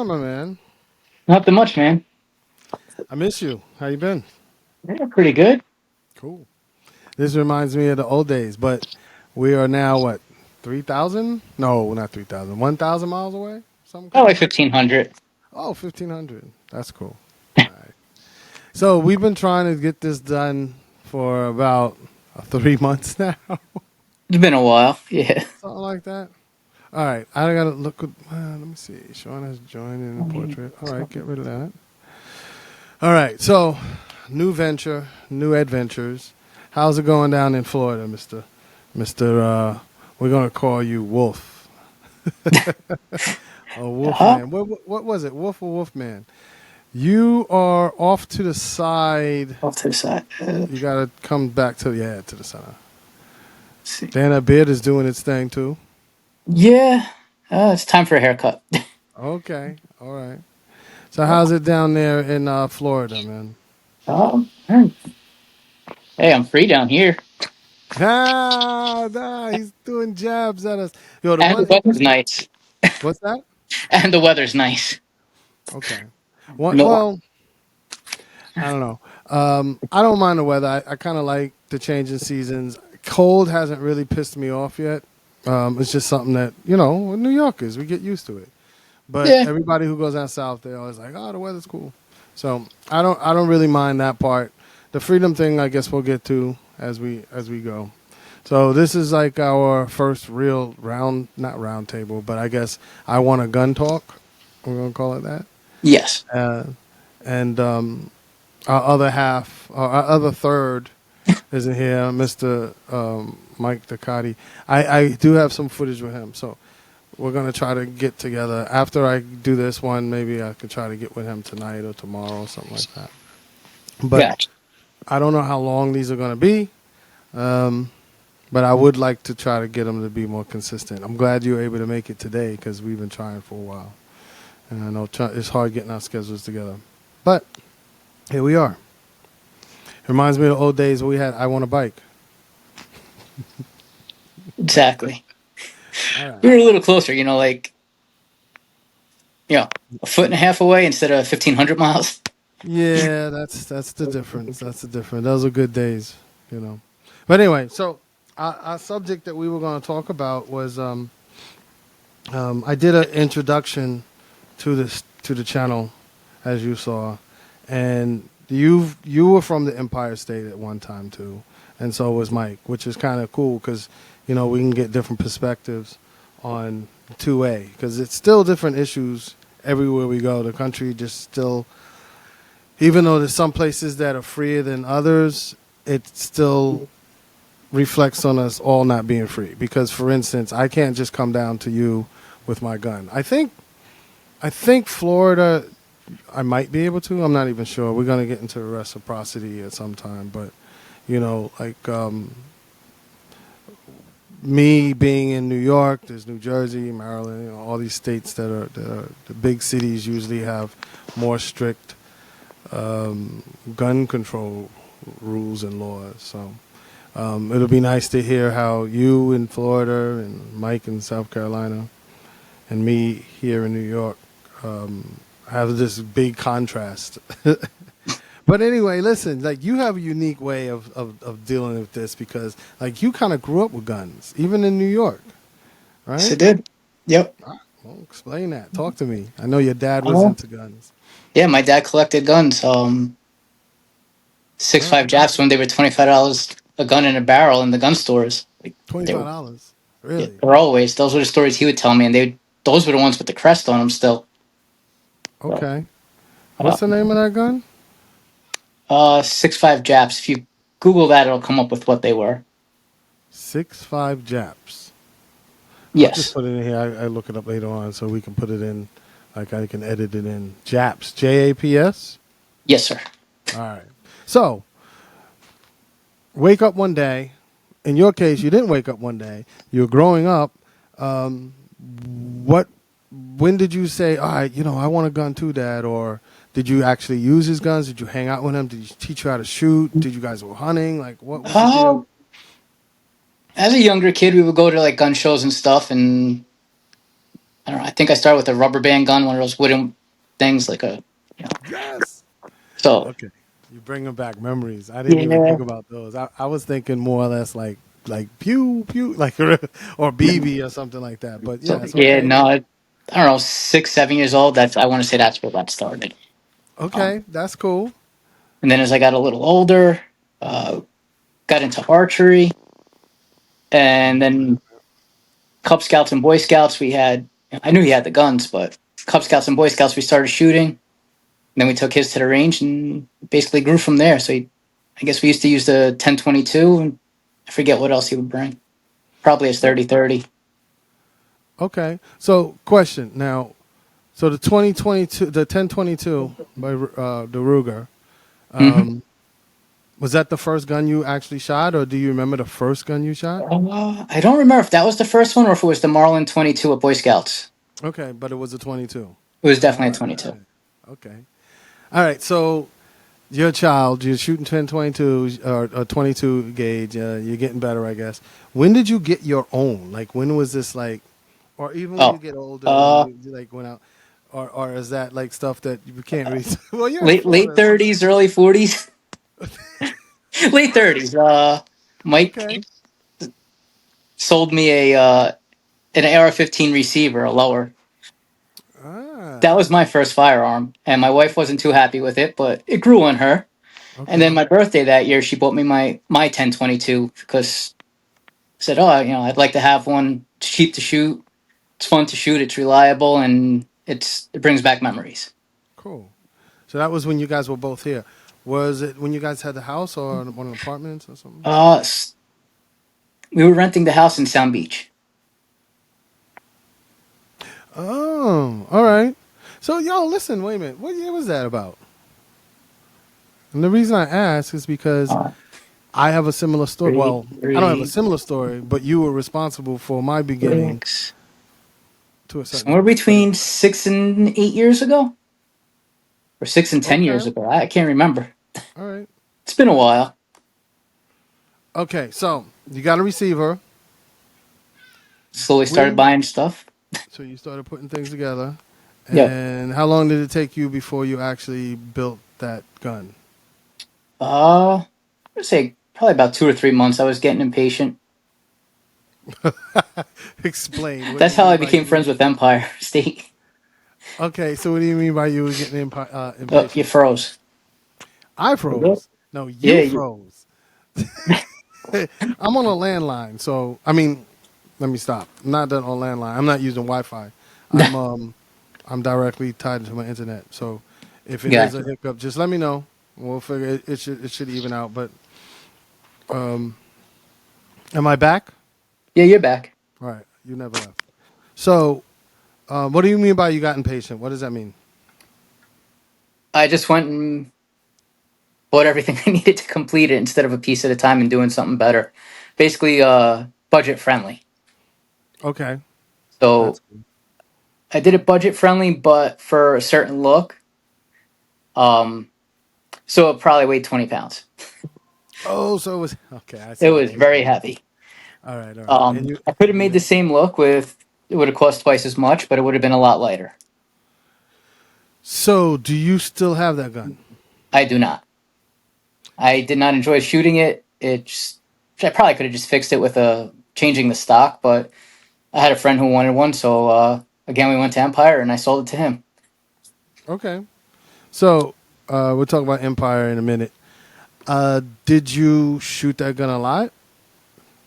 my man? Nothing much, man. I miss you. How you been? Yeah, pretty good. Cool. This reminds me of the old days, but we are now what? 3,000? No, not 3,000. 1,000 miles away? Something I like crazy? 1500. Oh, 1,500. That's cool. All right. So we've been trying to get this done for about 3 months now. It's been a while. Yeah. Something like that. All right. I got to look. Let me see. Sean has joined in the portrait. All right. Get rid of that. All right. So, new venture, new adventures. How's it going down in Florida, Mister? We're gonna call you Wolf. Oh, Huh? Wolfman. What was it? Wolf or Wolfman? You are off to the side. Off to the side. You gotta come back to the center. Let's see. Dana Beard is doing its thing too. Yeah. It's time for a haircut. Okay. All right. So how's it down there in Florida, man? Hey, I'm free down here. He's doing jabs at us. Yo, the And the one weather's interesting. nice. What's that? And the weather's nice. Okay. One, No. well, I don't know. I don't mind the weather. I kind of like the change in seasons. Cold hasn't really pissed me off yet. It's just something that we're New Yorkers, we get used to it. But Yeah. everybody who goes down south, they always like, oh, the weather's cool. So I don't really mind that part. The freedom thing, I guess we'll get to as we go. So this is like our first real not round table, but I guess I want a gun talk. We're gonna call it that. Yes. Uh, and our other half, our other third, isn't here, Mister Mike Ducati. I do have some footage with him, so we're gonna try to get together after I do this one. Maybe I could try to get with him tonight or tomorrow, or something like that. But Gotcha. I don't know how long these are gonna be. Um, but I would like to try to get them to be more consistent. I'm glad you were able to make it today because we've been trying for a while, and I know it's hard getting our schedules together. But here we are. It reminds me of the old days when we had I Want a Bike. Exactly. All right. We were a little closer, a foot and a half away instead of 1500 miles. Yeah, that's the difference. That's the difference. Those are good days, you know. But anyway, so our subject that we were going to talk about was I did an introduction to the channel, as you saw, and you were from the Empire State at one time too, and so was Mike, which is kind of cool because we can get different perspectives on 2A because it's still different issues everywhere we go. The country just still, even though there's some places that are freer than others, it still reflects on us all not being free. Because, for instance, I can't just come down to you with my gun. I think Florida, I might be able to. I'm not even sure. We're gonna get into reciprocity at some time, but like me being in New York, there's New Jersey, Maryland, all these states that are the big cities usually have more strict gun control rules and laws. So it'll be nice to hear how you in Florida and Mike in South Carolina and me here in New York have this big contrast. But anyway, listen, like you have a unique way of dealing with this because like you kind of grew up with guns, even in New York, Yes, I right? did. Yep. Well, explain that. Talk to me. I know your dad was Oh. into guns. Yeah, my dad collected guns. Six All five right. Japs when they were $25 a gun in a barrel in the gun stores. Like they were, $25. yeah, Really? they're always those were the stories he would tell me, and those were the ones with the crest on them still. So, Okay. What's the name of that gun? 6.5 Japs. If you Google that, it'll come up with what they were. 6.5 Japs. I'll just Yes, put it in here. I look it up later on so we can put it in, like I can edit it in. Japs. Japs? yes, sir. All right. So, wake up one day. In your case, you didn't wake up one day. You were growing up. Um, what? When did you say, all right, I want a gun too, Dad? Or did you actually use his guns? Did you hang out with him? Did he teach you how to shoot? Did you guys go hunting? Like, what was the deal? Um, as a younger kid, we would go to like gun shows and stuff, and I don't know. I think I started with a rubber band gun, one of those things like a, you know. Yes. So Okay. You bringing back memories. I didn't even yeah, think about those. I was thinking more or less like pew pew like or BB or something like that. But so yes, yeah, okay. no, I don't know, 6, 7 years old. That's I want to say that's where that started. Okay, that's cool. And then as I got a little older, uh, got into archery, and then Cub Scouts and Boy Scouts. We had I knew he had the guns, but Cub Scouts and Boy Scouts we started shooting. And then we took his to the range and basically grew from there. So I guess we used to use the 10-22, and I forget what else he would bring. Probably his 30-30. Okay. So, question now. So the 2022, the 1022 by the Ruger, Mm-hmm. was that the first gun you actually shot, or do you remember the first gun you shot? I don't remember if that was the first one or if it was the Marlin 22 at Boy Scouts. Okay, but it was a 22. It was All definitely a 22. right. Okay. All right. So you're a child. You're shooting 1022 or 22 gauge. You're getting better, I guess. When did you get your own? Like, when was this like, or even when you Oh, get older and uh, you like went out, or is that like stuff that you can't really? Well, you're in late Florida, so 30s, early 40s, late 30s. okay. Mike sold me a an AR-15 receiver, a lower. That Ah, was my first firearm, and my wife wasn't too happy with it, but it grew on her. And then okay. my birthday that year, she bought me my 10-22 because I said, "Oh, I'd like to have one. It's cheap to shoot. It's fun to shoot. It's reliable, and it brings back memories." Cool. So that was when you guys were both here. Was it when you guys had the house or one of the apartments or something? Uh, we were renting the house in Sound Beach. Oh, all right. So, yo, listen, wait a minute. What year was that about? And the reason I ask is because Uh, I have a similar story. three, Well, I don't have a three, similar story, but you were responsible for my beginning six, to a certain somewhere degree. But between 6 and 8 years ago, or 6 and 10 years okay, ago. I can't remember. all right. It's been a while. Okay, so you got a receiver. Slowly started When buying stuff. so you started putting things together, Yep. and how long did it take you before you actually built that gun? I'd say probably about 2 or 3 months. I was getting impatient. Explain. What do That's you how mean I by became friends with Empire State. Okay, so what do you mean by you were getting Oh, you impatient? froze. I Yep. froze. No, Yeah. you froze. I'm on a landline, so I mean, let me stop. I'm not done on landline. I'm not using Wi-Fi. I'm um I'm directly tied to my internet. So if it is a Gotcha. hiccup, just let me know. We'll figure it should even out. But um, am I back? Yeah, you're back. All right, you never left. So what do you mean by you got impatient? What does that mean? I just went and bought everything I needed to complete it instead of a piece at a time and doing something better. Basically, budget friendly. Okay, So that's good. I did it budget friendly, but for a certain look. Um, so it probably weighed 20 pounds. Oh, so it was okay. I It see was what you're very saying. heavy. All right. And you, I could have made yeah. the same look with, it would have cost twice as much, but it would have been a lot lighter. So, do you still have that gun? I do not. I did not enjoy shooting it. I probably could have just fixed it with changing the stock, but I had a friend who wanted one, so again we went to Empire and I sold it to him. Okay. So, we'll talk about Empire in a minute. Did you shoot that gun a lot?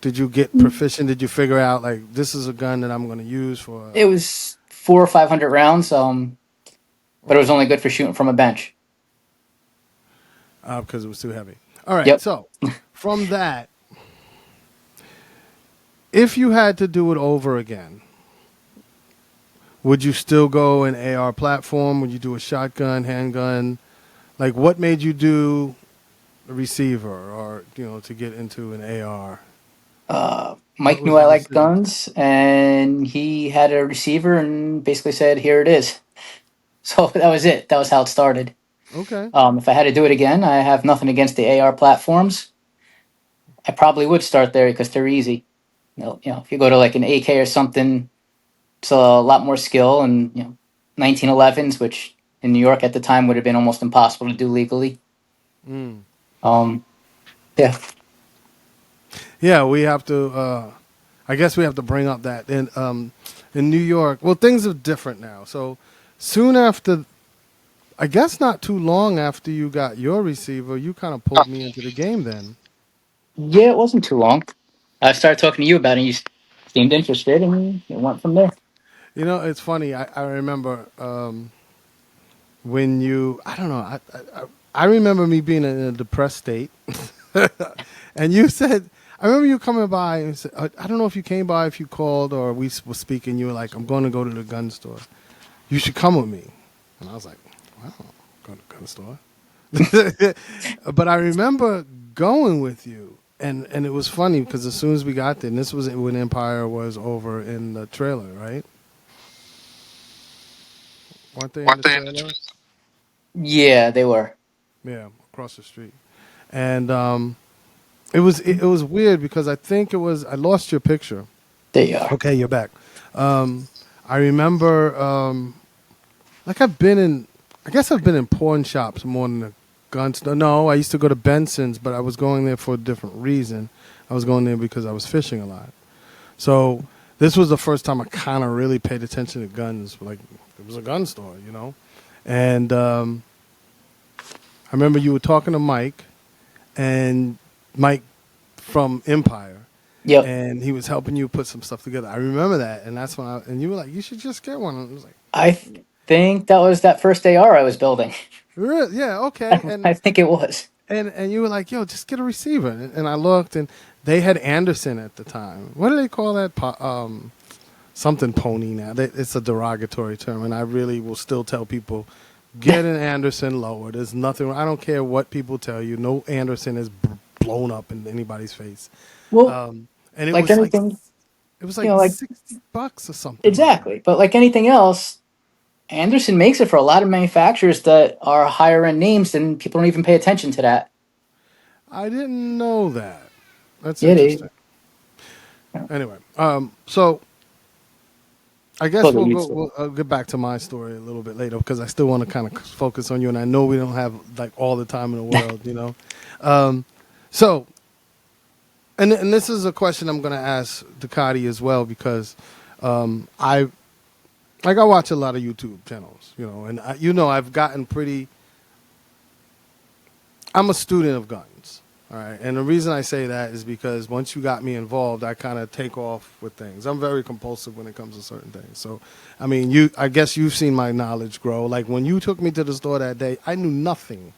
Did you get proficient? Did you figure out like this is a gun that I'm going to use for? It was 400 or 500 rounds, but it was Okay, only good for shooting from a bench. because it was too heavy. All right. Yep. So, from that, if you had to do it over again, would you still go an AR platform? Would you do a shotgun, handgun? Like, what made you do a receiver, or to get into an AR? What Mike was knew the I liked decision? guns, and he had a receiver and basically said, "Here it is." So that was it. That was how it started. Okay. If I had to do it again, I have nothing against the AR platforms. I probably would start there because they're easy. If you go to like an AK or something, it's a lot more skill, and 1911s, which in New York at the time would have been almost impossible to do legally. Mm. Um, yeah, Yeah, we have to. I guess we have to bring up that in New York. Well, things are different now. So soon after, I guess not too long after you got your receiver, you kind of pulled me into the game. Then yeah, it wasn't too long. I started talking to you about it. And you seemed interested, and it went from there. you know it's funny. I remember when you. I don't know. I remember me being in a depressed state, and you said. I remember you coming by and said, I don't know if you came by, if you called, or we were speaking. You were like, "I'm going to go to the gun store. You should come with me." And I was like, "Wow, go to the gun store." But I remember going with you, and it was funny because as soon as we got there, and this was when Empire was over in the trailer, right? Weren't they in the trailer? Yeah, they were. Yeah, across the street. And it was weird because I think it was I lost your picture. They are. Okay, you're back. I remember like I've been in I guess I've been in pawn shops more than a gun store. No, I used to go to Benson's, but I was going there for a different reason. I was going there because I was fishing a lot. So this was the first time I kind of really paid attention to guns. Like it was a gun store, you know. And I remember you were talking to Mike, and Mike from Empire, Yep. and he was helping you put some stuff together. I remember that, and that's when and you were like, "You should just get one." And I was like, I think that was that first AR I was building. "Really? Yeah, okay." I think it was. And you were like, "Yo, just get a receiver." And I looked, and they had Anderson at the time. What do they call that? Something pony now. It's a derogatory term, and I really will still tell people, get an Anderson lower. There's nothing. I don't care what people tell you. No Anderson is blown up in anybody's face. Well, And like anything, it was you like know, like $60 or something like that. exactly. But like anything else, Anderson makes it for a lot of manufacturers that are higher end names, and people don't even pay attention to that. I didn't know that. That's Yeah, they interesting. Anyway, so I guess totally used to. I'll get back to my story a little bit later because I still want to kind of focus on you, and I know we don't have like all the time in the world, you know. So, and this is a question I'm going to ask Ducati as well because I watch a lot of YouTube channels, you know, and I've gotten pretty. I'm a student of guns, all right, and the reason I say that is because once you got me involved, I kind of take off with things. I'm very compulsive when it comes to certain things. So, I mean, I guess you've seen my knowledge grow. Like when you took me to the store that day, I knew nothing,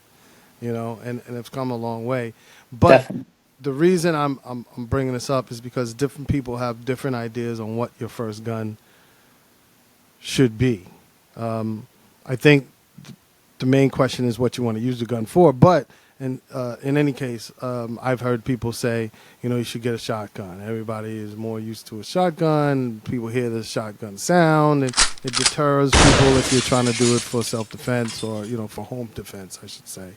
you know, and it's come a long way. But Definitely. the reason I'm bringing this up is because different people have different ideas on what your first gun should be. I think the main question is what you want to use the gun for. But in any case, I've heard people say, you know, you should get a shotgun. Everybody is more used to a shotgun. People hear the shotgun sound, and it deters people if you're trying to do it for self-defense or, you know, for home defense, I should say.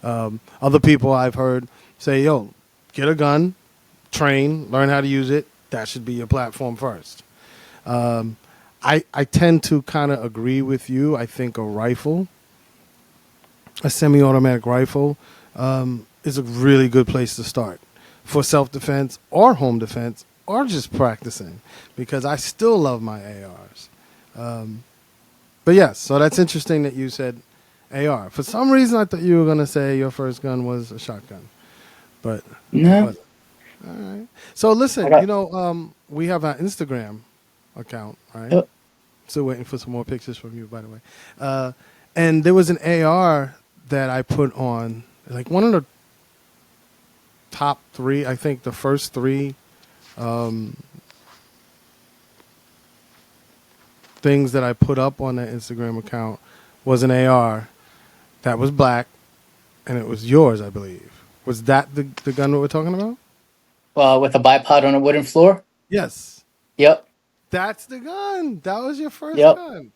Other people I've heard say, yo, get a gun, train, learn how to use it. That should be your platform first. I tend to kind of agree with you. I think a semi-automatic rifle, is a really good place to start for self-defense or home defense or just practicing because I still love my ARs. But yes, so that's interesting that you said AR. For some reason, I thought you were going to say your first gun was a shotgun, but it No, wasn't. All right. So I listen, got. you know, we have our Instagram account, right? Yep. Still waiting for some more pictures from you, by the way. And there was an AR that I put on, like one of the top three, I think the first three things that I put up on that Instagram account was an AR that was black, and it was yours, I believe. Was that the gun that we're talking about? With a bipod on a wooden floor. Yes. Yep. That's the gun. That was your first Yep. gun.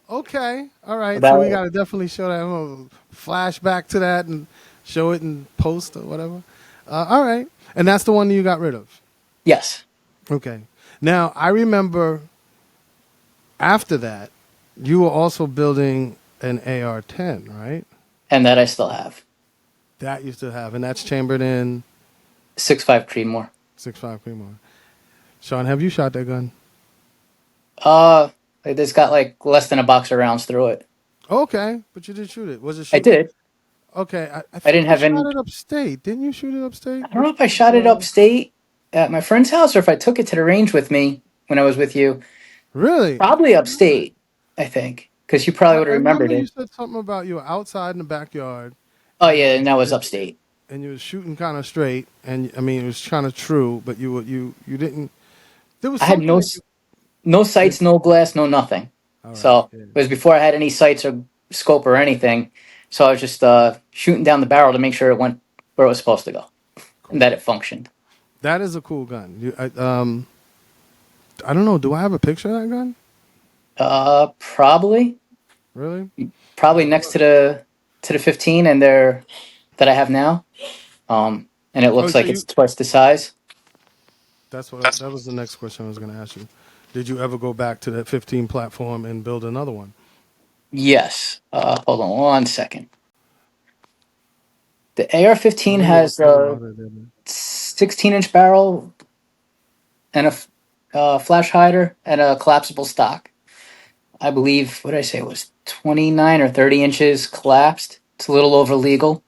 Okay. All right. So we About got to definitely show that. We'll flash back to that and show it in post or whatever. All right. And that's the one you got rid of. yes. Okay. Now, I remember after that, you were also building an AR-10, right? and that I still have. That you still have, and that's chambered in 6.5 Creedmoor. 6.5 Creedmoor. Sean, have you shot that gun? Uh, it's got like less than a box of rounds through it. Okay, but you did shoot it. Was it I shooting? did. Okay, I I thought didn't you have shot any. it upstate. Didn't you shoot it upstate? I don't know if I shot it upstate at my friend's house or if I took it to the range with me when I was with you. Really? I Probably don't remember that. upstate, I think, because you probably would I have remembered remember you it. said something about you were outside in the backyard, Oh and yeah, and that was upstate. and you was shooting kind of straight, and I mean it was kind of true, but you didn't. There was I had something that you. no Did, sights, no glass, no nothing. all right. So Yeah. it was before I had any sights or scope or anything. So I was just shooting down the barrel to make sure it went where it was supposed to go and that Cool. it functioned. That is a cool gun. I don't know. Do I have a picture of that gun? Probably Really? probably next to the 15 and there that I have now. And it Oh, looks so like you. it's twice the size. That was the next question I was going to ask you. Did you ever go back to that 15 platform and build another one? Yes. Hold on one second. The AR-15 Malia was has talking a about it. Didn't 16-inch barrel and a flash hider and a collapsible stock. I believe what did I say it was 29 or 30 inches collapsed. It's a little over legal.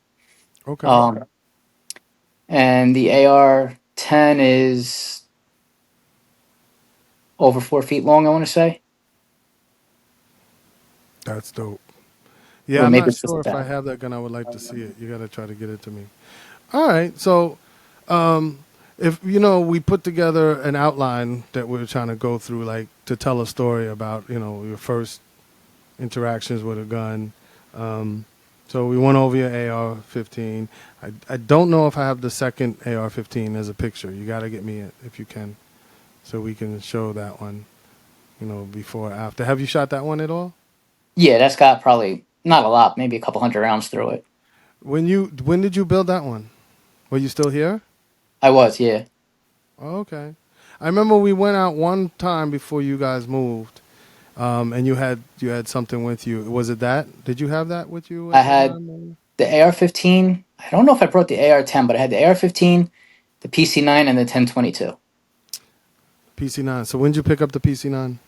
it? Okay. Um, and the AR-10 is over 4 feet long. I want to say, That's dope. Yeah, or I'm maybe not it's just sure if I that. have that gun. I would like to see it. You got to try to get it to me. All right. So, um, if we put together an outline that we're trying to go through, like to tell a story about, your first interactions with a gun. Um, so we went over your AR-15. I don't know if I have the second AR-15 as a picture. You got to get me it if you can, so we can show that one. Before or after. Have you shot that one at all? Yeah, that's got probably not a lot, maybe a couple hundred rounds through it. When did you build that one? Were you still here? I was, yeah. Oh, okay. I remember we went out one time before you guys moved, and you had something with you. Was it that? Did you have that with you I at the had time? the AR-15. I don't know if I brought the AR-10, but I had the AR-15, the PC-9, and the 1022. PC-9. So when did you pick up the PC-9?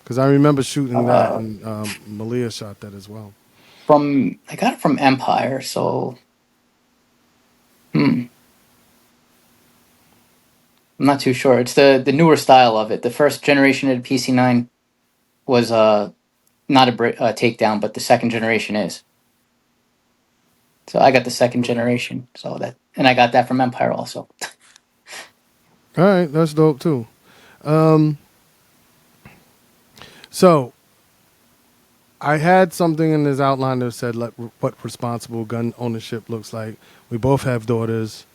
Because I remember shooting that, Uh, and Malia shot that as well. from I got it from Empire, so I'm not too sure. It's the newer style of it. The first generation of the PC-9 was not a takedown, but the second generation is. So I got the second generation. So that, and I got that from Empire also. All right, that's dope too. Um, so I had something in this outline that said what responsible gun ownership looks like. We both have daughters.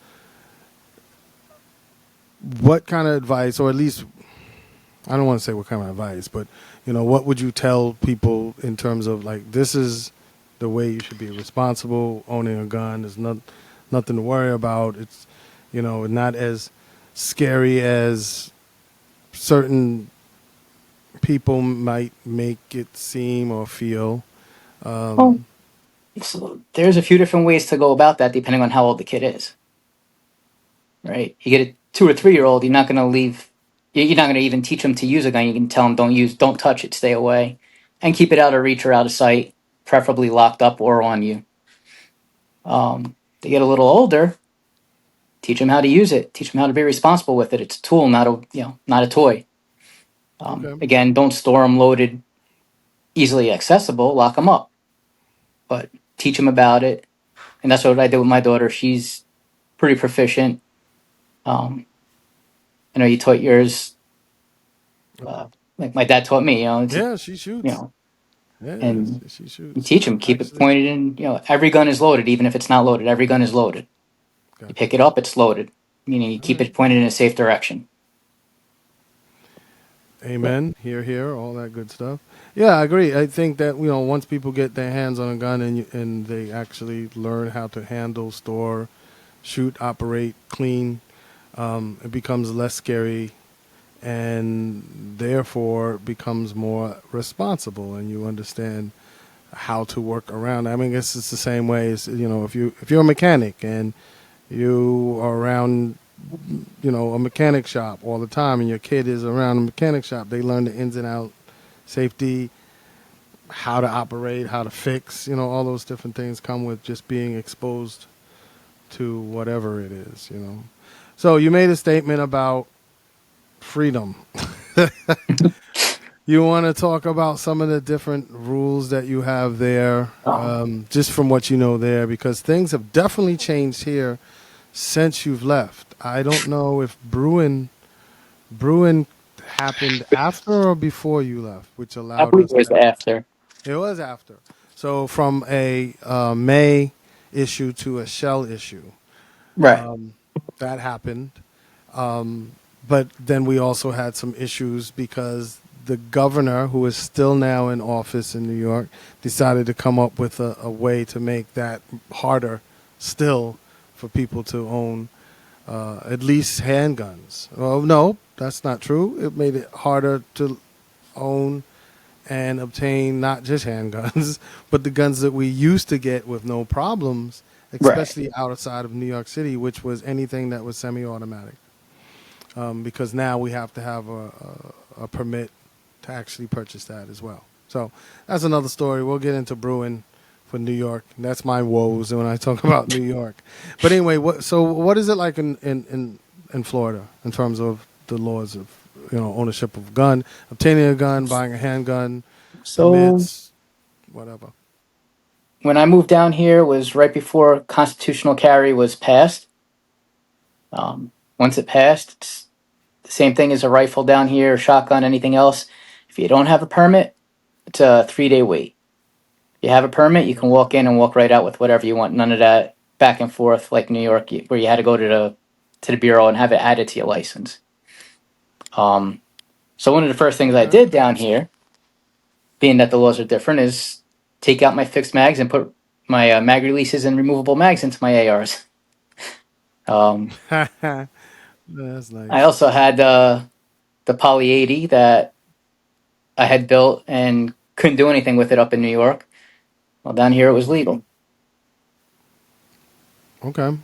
What kind of advice, or at least I don't want to say what kind of advice, but what would you tell people in terms of like this is the way you should be responsible owning a gun? There's nothing to worry about. It's not as scary as certain people might make it seem or feel. Oh. Um, So there's a few different ways to go about that depending on how old the kid is, right? You get a 2 or 3 year old, you're not going to leave. You're not going to even teach them to use a gun. You can tell them don't touch it, stay away, and keep it out of reach or out of sight, preferably locked up or on you. They get a little older, teach them how to use it, teach them how to be responsible with it. It's a tool, not a toy. okay, Again, don't store them loaded, easily accessible. Lock them up, but teach them about it, and that's what I did with my daughter. She's pretty proficient. Um, I know you taught yours, uh, like my dad taught me. yeah, she You shoots. know, Yeah, and she you shoots. teach them, keep it Actually, pointed in. Every gun is loaded, even if it's not loaded. Every gun is loaded. You gotcha. pick it up, it's loaded. Meaning you All keep right. it pointed in a safe direction. Amen. Hear, all that good stuff. Yeah, I agree. I think that once people get their hands on a gun and they actually learn how to handle, store, shoot, operate, clean, it becomes less scary, and therefore becomes more responsible. And you understand how to work around. I mean, I guess it's the same way as if you're a mechanic and you are around a mechanic shop all the time, and your kid is around a mechanic shop, they learn the ins and out, safety, how to operate, how to fix, all those different things come with just being exposed to whatever it is. So you made a statement about freedom. You want to talk about some of the different rules that you have there, just from what you know there, because things have definitely changed here since you've left. I don't know if Bruin happened after or before you left, which I allowed believe us it was to. after. It was after. So from a May issue to a shell issue, Right. that happened. But then we also had some issues because the governor, who is still now in office in New York, decided to come up with a way to make that harder still for people to own at least handguns. Well, no, that's not true. It made it harder to own and obtain not just handguns, but the guns that we used to get with no problems, Right. especially outside of New York City, which was anything that was semi-automatic. Because now we have to have a permit to actually purchase that as well. So that's another story. We'll get into Bruin for New York. That's my woes when I talk about New York. But anyway, what is it like in Florida in terms of the laws of ownership of gun, obtaining a gun, buying a handgun, So permits, whatever. when I moved down here was right before constitutional carry was passed. Once it passed, it's the same thing as a rifle down here, shotgun, anything else. If you don't have a permit, it's a 3-day wait. If you have a permit, you can walk in and walk right out with whatever you want. None of that back and forth like New York, where you had to go to the bureau and have it added to your license. Um, so one of the first things I Okay. did down here, being that the laws are different, is take out my fixed mags and put my mag releases and removable mags into my ARs. Um, That's I nice. also had the Poly 80 that I had built and couldn't do anything with it up in New York. Well, down here it was legal. Okay.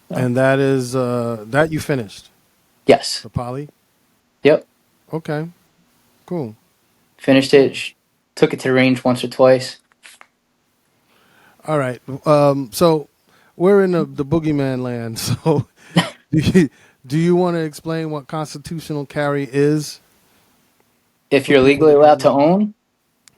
So, And that is that you finished yes. the poly. Yep. Okay. Cool. Finished it. Took it to the range once or twice. All right. So we're in the boogeyman land. So do you want to explain what constitutional carry is If for you're people legally that allowed don't to know? own,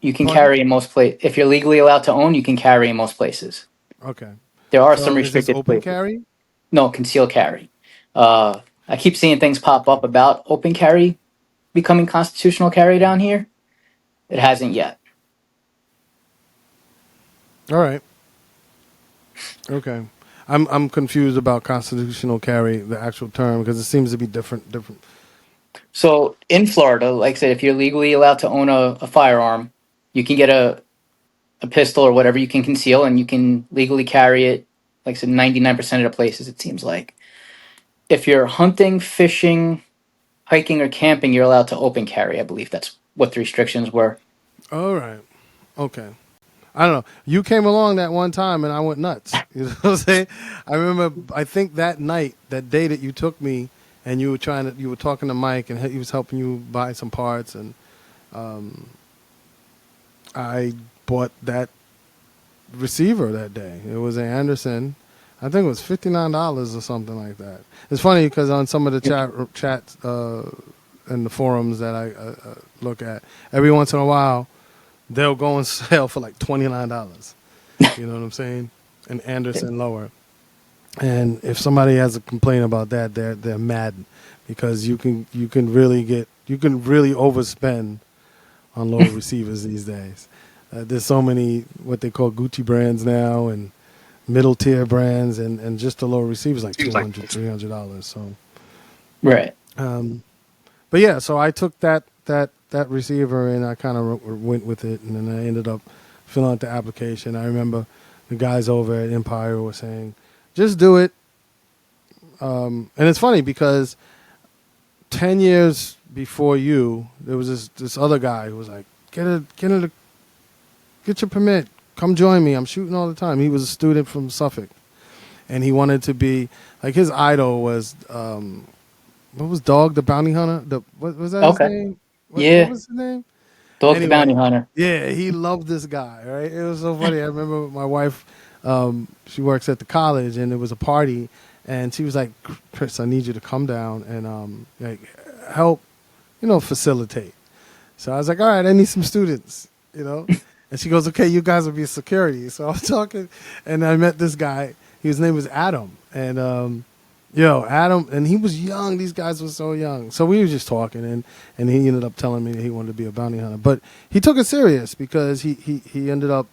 you can Pardon? carry in most places. If you're legally allowed to own, you can carry in most places. Okay. There are some So is this restricted open places. carry? No, concealed carry. I keep seeing things pop up about open carry becoming constitutional carry down here. It hasn't yet. All right. Okay. I'm confused about constitutional carry, the actual term, because it seems to be different. Different. So in Florida, like I said, if you're legally allowed to own a firearm, you can get a pistol or whatever you can conceal, and you can legally carry it. Like I said, 99% of the places it seems like. If you're hunting, fishing, hiking, or camping, you're allowed to open carry. I believe that's what the restrictions were. All right. Okay. I don't know. You came along that one time and I went nuts. You know what I'm saying? I remember. I think that night, that day that you took me, and you were talking to Mike, and he was helping you buy some parts, and I bought that receiver that day. It was an Anderson. I think it was $59 or something like that. It's funny because on some of the chats and the forums that I look at, every once in a while they'll go and sell for like $29. You know what I'm saying? An Anderson lower. And if somebody has a complaint about that, they're mad because you can really overspend on lower receivers these days. There's so many what they call Gucci brands now and middle tier brands, and just the lower receivers like $200, $300. So, Right. but yeah, so I took that receiver and I kind of went with it, and then I ended up filling out the application. I remember the guys over at Empire were saying, just do it. And it's funny because 10 years before you, there was this other guy who was like, get a get your permit. Come join me. I'm shooting all the time. He was a student from Suffolk, and he wanted to be like his idol was what was Dog the Bounty Hunter? What was that his Okay. name? What Yeah. was his name? Dog the Anyway, Bounty Hunter. yeah, he loved this guy. Right? It was so funny. I remember my wife. She works at the college, and it was a party, and she was like, "Chris, I need you to come down and like help, facilitate." So I was like, "All right, I need some students," And she goes, "Okay, you guys will be security." So I was talking, and I met this guy. His name was Adam, and Adam, and he was young. These guys were so young. So we were just talking, and he ended up telling me that he wanted to be a bounty hunter. But he took it serious because he ended up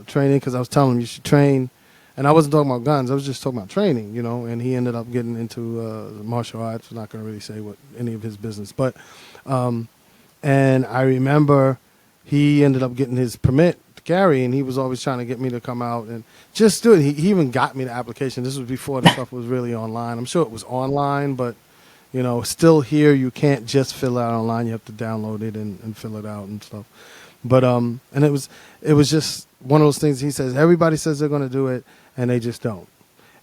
training because I was telling him you should train. And I wasn't talking about guns. I was just talking about training, and he ended up getting into martial arts. I'm not going to really say what any of his business. But, and I remember he ended up getting his permit to carry, and he was always trying to get me to come out and just do it. He even got me the application. This was before the stuff was really online. I'm sure it was online, but, still here you can't just fill it out online. You have to download it and fill it out and stuff. But, and it was just one of those things. He says, everybody says they're going to do it, and they just don't.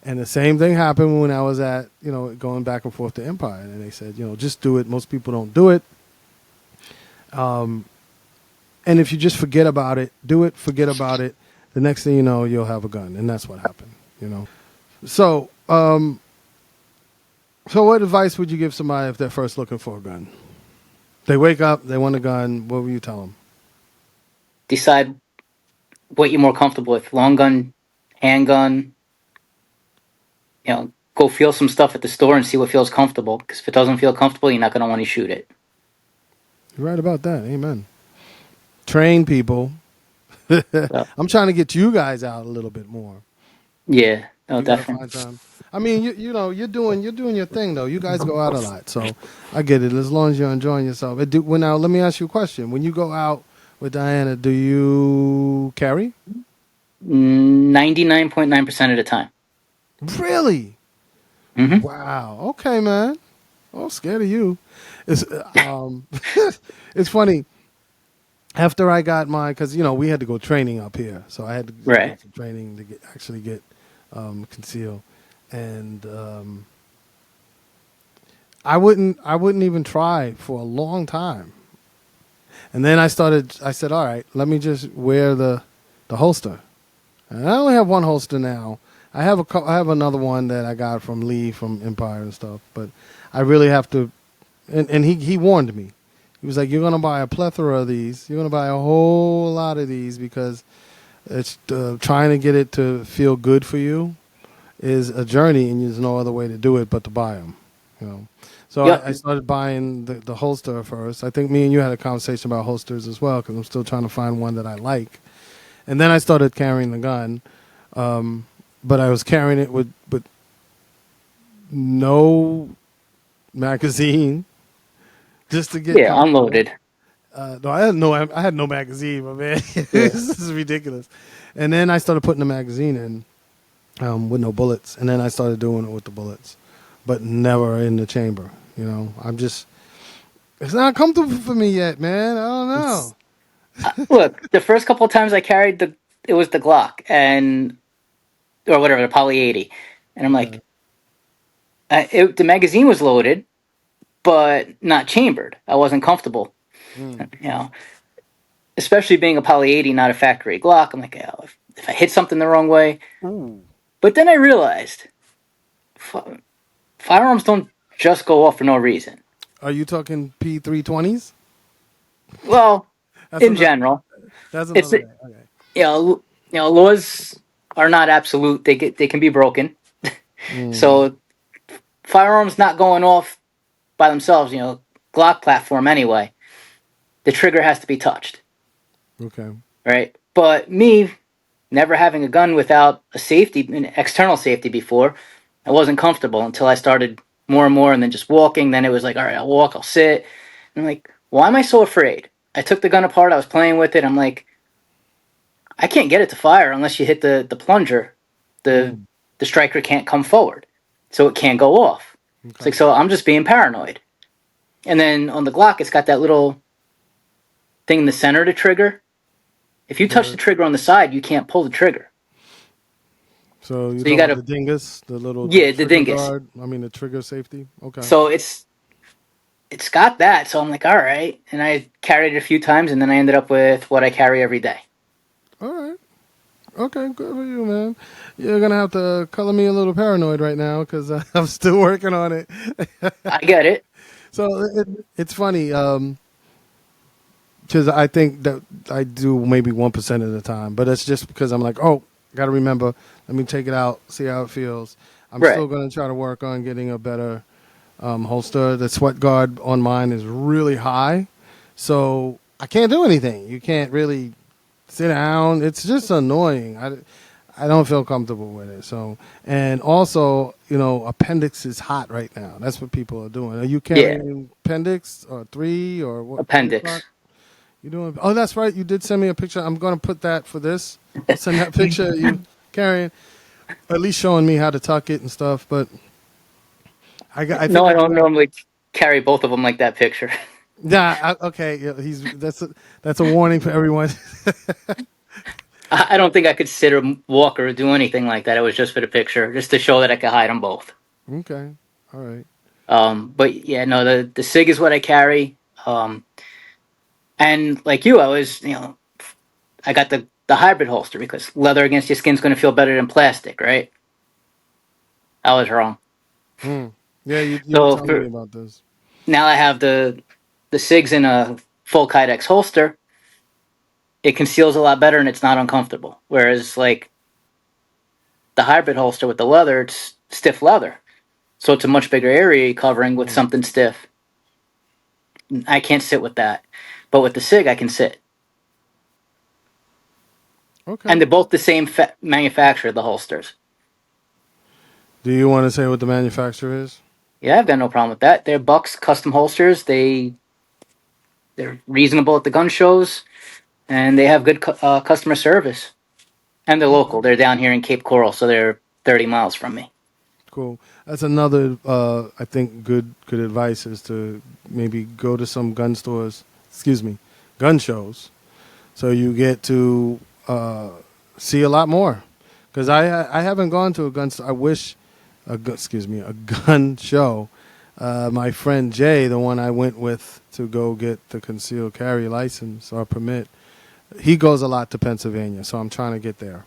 And the same thing happened when I was at, going back and forth to Empire. And they said, just do it. Most people don't do it. And if you just forget about it, forget about it. The next thing you know, you'll have a gun. And that's what happened, So, so what advice would you give somebody if they're first looking for a gun? They wake up, they want a gun. What would you tell them? Decide what you're more comfortable with: long gun, handgun. Go feel some stuff at the store and see what feels comfortable. Because if it doesn't feel comfortable, you're not going to want to shoot it. You're right about that. Amen. Train people. So, I'm trying to get you guys out a little bit more. yeah, no, You gotta definitely. find time. I mean, you're doing your thing though. You guys go out a lot, so I get it. As long as you're enjoying yourself. Now, let me ask you a question. When you go out with Diana, do you carry? 99.9% of the time. Really? Hmm. Wow. Okay, man. Oh, scared of you. It's it's funny. After I got mine, because we had to go training up here, so I had to Right. get some training to actually get conceal, and I wouldn't even try for a long time, and then I said, all right, let me just wear the holster, and I only have one holster now. I have another one that I got from Lee from Empire and stuff, but I really have to. And he warned me. He was like, "You're gonna buy a plethora of these. You're gonna buy a whole lot of these because it's trying to get it to feel good for you is a journey, and there's no other way to do it but to buy them." So Yep. I started buying the holster first. I think me and you had a conversation about holsters as well because I'm still trying to find one that I like. And then I started carrying the gun, but I was carrying it with no magazine just to get Yeah, comfortable. unloaded. No, I had no magazine, my man. Yeah. This is ridiculous. And then I started putting the magazine in with no bullets, and then I started doing it with the bullets, but never in the chamber. It's not comfortable for me yet, man. I don't know. Look, the first couple of times I carried it was the Glock and or whatever, the Poly 80, and I'm Yeah. like, the magazine was loaded, but not chambered. I wasn't comfortable, Mm. you know. Especially being a Poly 80, not a factory Glock. I'm like, if I hit something the wrong way. Ooh. But then I realized firearms don't just go off for no reason. Are you talking P320s? Well, That's in another. general, That's it's another way. Okay. laws are not absolute. They can be broken. Mm. So firearms not going off by themselves. Glock platform anyway. The trigger has to be touched, Okay. right? But me never having a gun without an external safety before, I wasn't comfortable until I started more and more, and then just walking. Then it was like, all right, I'll walk, I'll sit. And I'm like, why am I so afraid? I took the gun apart. I was playing with it. I'm like, I can't get it to fire unless you hit the plunger. The Mm. the striker can't come forward, so it can't go off. It's Okay. like, so I'm just being paranoid. And then on the Glock, it's got that little thing in the center to trigger. If you touch The the trigger on the side, you can't pull the trigger. so you're So you talking got about the to, dingus, the little yeah, the trigger dingus. guard. I mean the trigger safety. Okay. So it's got that. So I'm like, all right, and I carried it a few times, and then I ended up with what I carry every day. All right. Okay, good for you, man. You're gonna have to color me a little paranoid right now because I'm still working on it. I get it. So it's funny because I think that I do maybe 1% of the time, but it's just because I'm like, oh, got to remember. Let me take it out, see how it feels. I'm Right. still gonna try to work on getting a better holster. The sweat guard on mine is really high, so I can't do anything. You can't really sit down. It's just annoying. I don't feel comfortable with it. So, and also, appendix is hot right now. That's what people are doing. Are you Yeah. carrying appendix or 3 or what? 3 o'clock? Appendix. You doing? Oh, that's right. You did send me a picture. I'm going to put that for this. I'll send that picture of you carrying, at least showing me how to tuck it and stuff. But I No, think I I don't got. normally carry both of them like that picture. Yeah. Okay. Yeah, that's a warning for everyone. I don't think I could sit or walk or do anything like that. It was just for the picture, just to show that I could hide them both. Okay. All right. But yeah, no, the Sig is what I carry. And like you, I was, I got the hybrid holster because leather against your skin's going to feel better than plastic, right? I was wrong. Hmm. Yeah, you were So telling me about this. now I have the Sigs in a full Kydex holster. It conceals a lot better and it's not uncomfortable. Whereas like the hybrid holster with the leather, it's stiff leather, so it's a much bigger area covering with Hmm. something stiff. I can't sit with that, but with the Sig, I can sit. And Okay. they're both the same manufacturer, the holsters. Do you want to say what the manufacturer is? Yeah, I've got no problem with that. They're Bucks custom holsters. They're reasonable at the gun shows, and they have good customer service. And they're local. Okay. They're down here in Cape Coral, so they're 30 miles from me. Cool. That's another, I think, good advice is to maybe go to some gun stores. Excuse me, gun shows, so you get to see a lot more. Because I haven't gone to a gun store. I wish, excuse me, a gun show. My friend Jay, the one I went with to go get the concealed carry license or permit, he goes a lot to Pennsylvania, so I'm trying to get there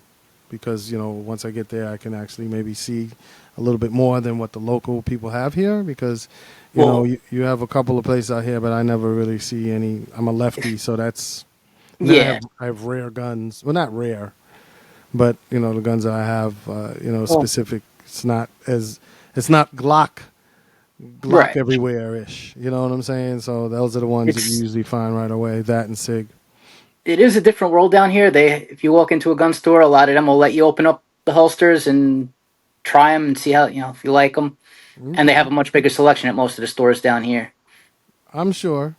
because once I get there, I can actually maybe see a little bit more than what the local people have here. Because Well, you have a couple of places out here, but I never really see any. I'm a lefty, so that's. And then yeah. I have rare guns. Well, not rare, but the guns that I have, Well, specific. It's not Glock right. everywhere ish. You know what I'm saying? So those are the ones that you It's usually find right away. That and Sig. it is a different world down here. If you walk into a gun store, a lot of them will let you open up the holsters and try them and see how if you like them. And they Okay. have a much bigger selection at most of the stores down here. I'm sure.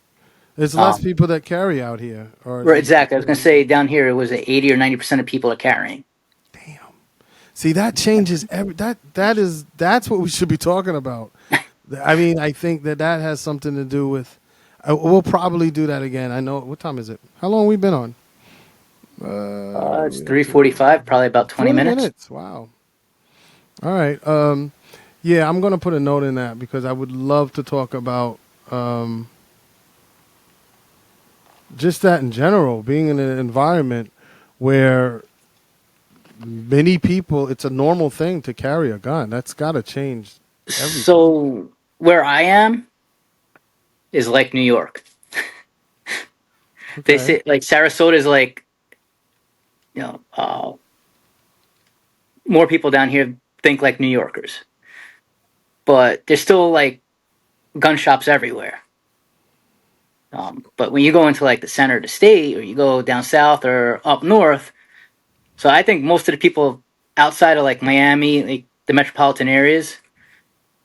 There's less Um, people that carry out here, or at right, least exactly. I was gonna say down here it was 80 or 90% of people are carrying. damn. See, that changes that's what we should be talking about. I mean, I think that has something to do with. We'll probably do that again. I know. What time is it? How long we been on? It's We have 3:45, probably about 20 20 minutes. minutes. Wow. All right. Yeah, I'm gonna put a note in that because I would love to talk about just that in general, being in an environment where many people, it's a normal thing to carry a gun. That's got to change everything. So where I am is like New York. They Okay. say like Sarasota is like more people down here think like New Yorkers, but there's still like gun shops everywhere. But when you go into like the center of the state, or you go down south or up north, so I think most of the people outside of like Miami, like the metropolitan areas,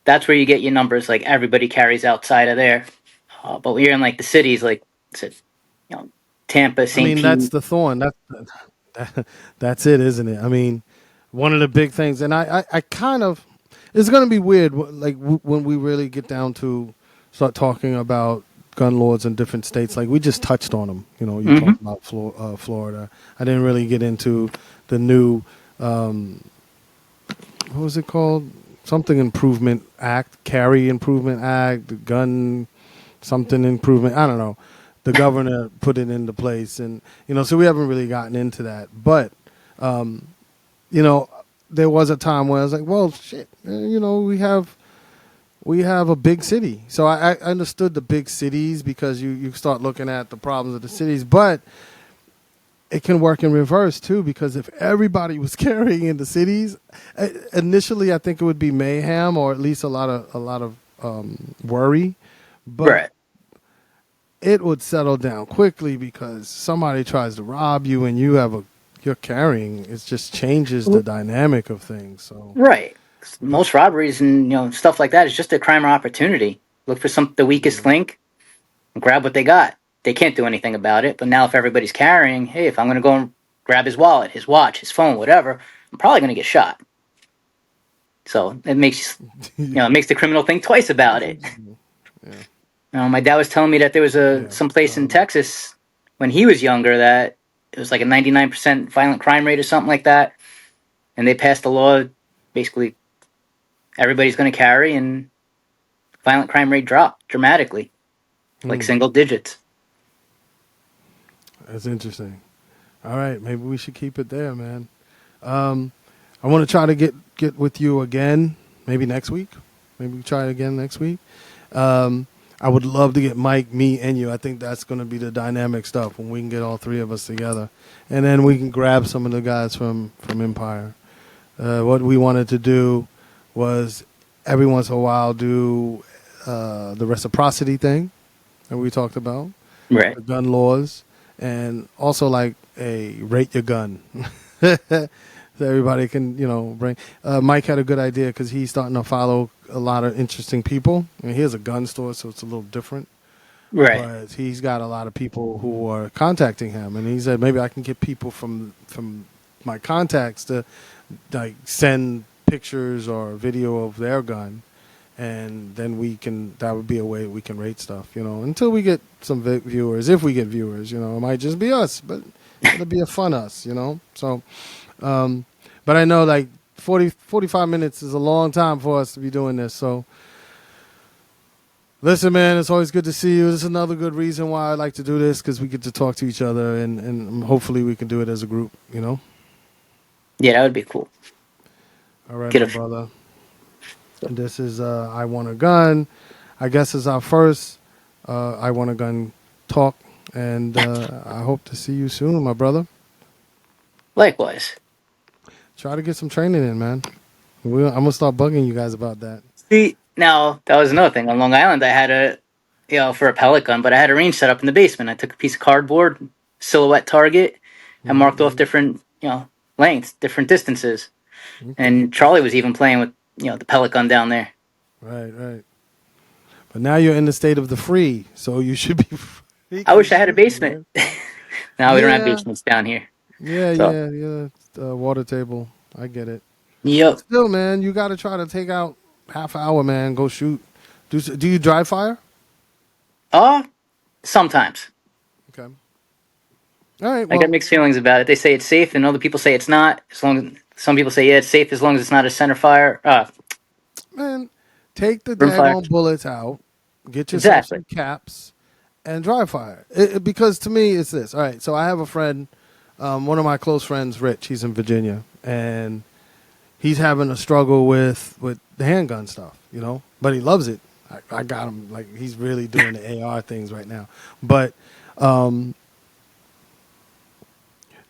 that's where you get your numbers. Like everybody carries outside of there. But when you're in like the cities, like I said, you know, Tampa, I St. mean, that's Pete. the thorn. That's it, isn't it? I mean, one of the big things, and I kind of, it's going to be weird, like when we really get down to start talking about gun laws in different states. Like we just touched on them. You know, you Hmm. talked about Florida. I didn't really get into the new what was it called? Something Improvement Act, Carry Improvement Act, the Gun something Improvement. I don't know. The governor put it into place, and you know, so we haven't really gotten into that. But you know, there was a time where I was like, well, shit, you know, we have a big city. So I understood the big cities because you start looking at the problems of the cities, but it can work in reverse too because if everybody was carrying in the cities, initially I think it would be mayhem or at least a lot of worry, but Right. it would settle down quickly because somebody tries to rob you and you're carrying. It just changes the dynamic of things. So, Right. but Most robberies and stuff like that is just a crime or opportunity. Look for the weakest link, and grab what they got. They can't do anything about it. But now, if everybody's carrying, hey, if I'm going to go and grab his wallet, his watch, his phone, whatever, I'm probably going to get shot. So it makes yeah, it makes the criminal think twice about it. yeah, My dad was telling me that there was yeah. some place in Texas when he was younger that it was like a 99% violent crime rate or something like that, and they passed a law basically everybody's going to carry and violent crime rate dropped dramatically, like Hmm, single digits. that's interesting. All right, maybe we should keep it there, man. Um, I want to try to get with you again, maybe next week. Maybe we try it again next week. Um, I would love to get Mike, me, and you. I think that's going to be the dynamic stuff when we can get all three of us together, and then we can grab some of the guys from Empire. What we wanted to do was every once in a while do the reciprocity thing that we talked about, Right. the gun laws, and also like a rate your gun. So everybody can, bring. Mike had a good idea because he's starting to follow a lot of interesting people. And he has a gun store, so it's a little different. Right. But he's got a lot of people who are contacting him, and he said maybe I can get people from my contacts to like send pictures or video of their gun, and then that would be a way we can rate stuff, until we get some viewers. If we get viewers, it might just be us, but it'll be a fun us. So, but I know like 45 minutes is a long time for us to be doing this. So listen, man, it's always good to see you. This is another good reason why I like to do this because we get to talk to each other, and hopefully we can do it as a group. Yeah, that would be cool. All right, Get my a brother. And this is I Want a Gun. I guess it's our first I Want a Gun talk, and I hope to see you soon, my brother. likewise. Try to get some training in, man. I'm gonna start bugging you guys about that. See, now that was another thing. On Long Island, I had for a pellet gun, but I had a range set up in the basement. I took a piece of cardboard, silhouette target, and marked off Mm-hmm. different, lengths, different distances. Okay. And Charlie was even playing with, the pellet gun down there. Right, right. But now you're in the state of the free, so you should be I freaking wish I had a shooting, basement. man. Now we don't have Yeah, basements down here. yeah, So, yeah, yeah. Water table. I get it. But yep. still, man, you got to try to take out half hour, man. Go shoot. Do you dry fire? Sometimes. Okay. All right. I got Well, mixed feelings about it. They say it's safe, and other people say it's not. As long as some people say, yeah, it's safe as long as it's not a center fire, man, take the rimfire. daggone bullets out. Get yourself Exactly. some caps and dry fire. Because to me, it's this. All right. So I have a friend, one of my close friends, Rich. He's in Virginia, and he's having a struggle with the handgun stuff. But he loves it. I got him like he's really doing the AR things right now. But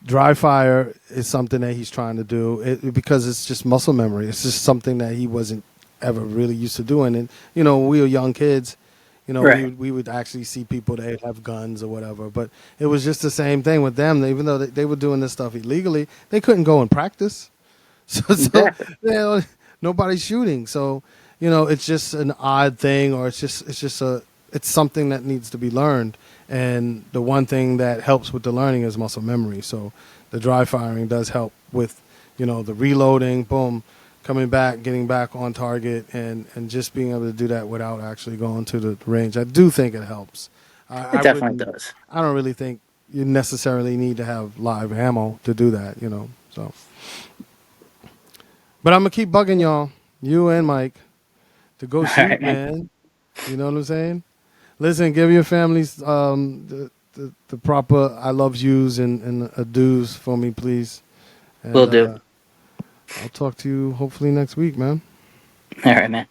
dry fire is something that he's trying to do because it's just muscle memory. It's just something that he wasn't ever really used to doing. And when we were young kids, Right. we would actually see people that have guns or whatever. But it was just the same thing with them. Even though they were doing this stuff illegally, they couldn't go and practice. So Exactly. nobody's shooting. So it's just an odd thing, or it's something that needs to be learned. And the one thing that helps with the learning is muscle memory. So the dry firing does help with the reloading, boom, coming back, getting back on target, and just being able to do that without actually going to the range. I do think it helps. It I definitely wouldn't. does. I don't really think you necessarily need to have live ammo to do that. So. But I'm gonna keep bugging y'all, you and Mike, to go All shoot, right, man. man. You know what I'm saying? Listen, give your families the proper I love yous and adieus for me, please. Will And do. I'll talk to you hopefully next week, man. All right, man.